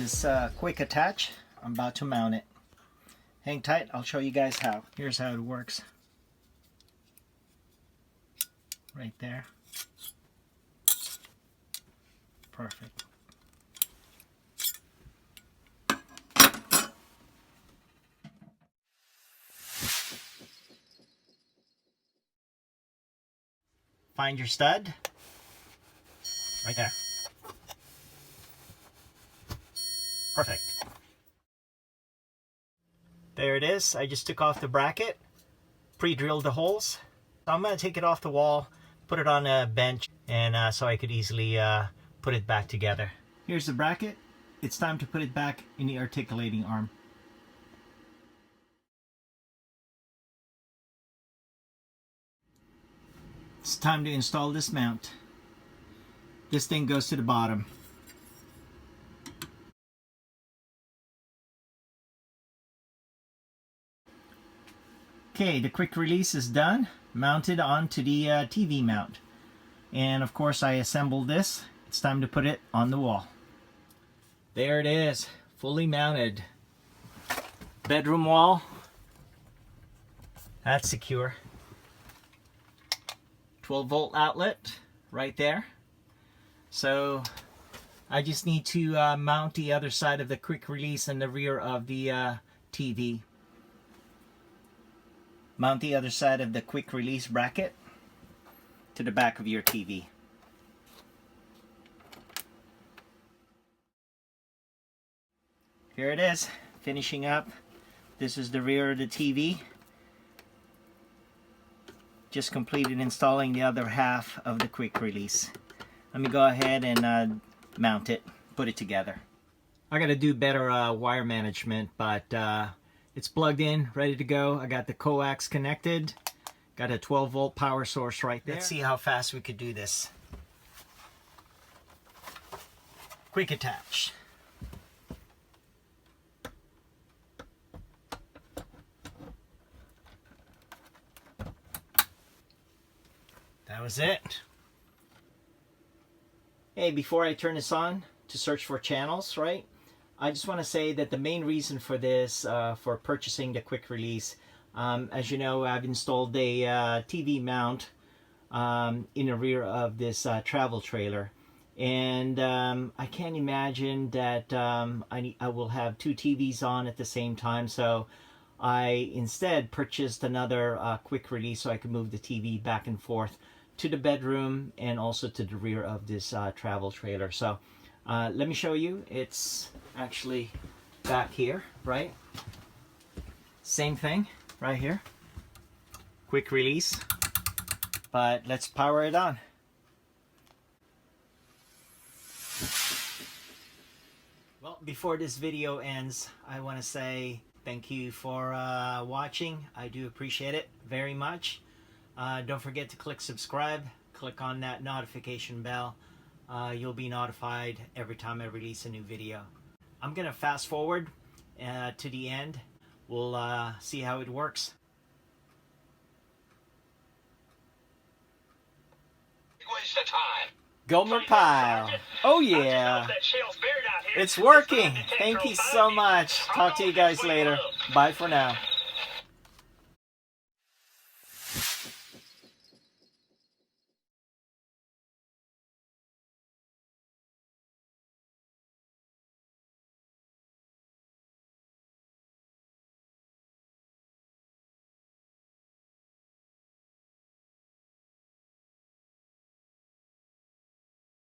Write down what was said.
is quick attach. I'm about to mount it. Hang tight, I'll show you guys how. Here's how it works. Right there. Perfect. Find your stud. Right there. Perfect. There it is. I just took off the bracket, pre-drilled the holes. So I'm going to take it off the wall, put it on a bench, and so I could easily put it back together. Here's the bracket. It's time to put it back in the articulating arm. It's time to install this mount. This thing goes to the bottom. Okay, the quick release is done, mounted onto the TV mount. And of course I assembled this. It's time to put it on the wall. There it is, fully mounted. Bedroom wall. That's secure. 12-volt outlet right there. So I just need to mount the other side of the quick release in the rear of the TV. Mount the other side of the quick release bracket to the back of your TV. Here it is, finishing up. This is the rear of the TV. Just completed installing the other half of the quick release. Let me go ahead and mount it, put it together. I gotta do better wire management, but it's plugged in, ready to go. I got the coax connected. Got a 12-volt power source right there. Let's see how fast we could do this. Quick attach. That was it. Hey, before I turn this on to search for channels, right? I just want to say that the main reason for this, for purchasing the quick release, as you know, I've installed a TV mount in the rear of this travel trailer. And I can't imagine that I will have two TVs on at the same time. So I instead purchased another quick release so I could move the TV back and forth to the bedroom and also to the rear of this travel trailer. So let me show you. It's actually back here, right? Same thing right here. Quick release. But let's power it on. Well, before this video ends, I want to say thank you for watching. I do appreciate it very much. Don't forget to click subscribe. Click on that notification bell. You'll be notified every time I release a new video. I'm gonna fast forward to the end. We'll see how it works. Waste of time. Gomer Pyle. Oh yeah. It's working. Thank you so much. Talk to you guys later. Bye for now.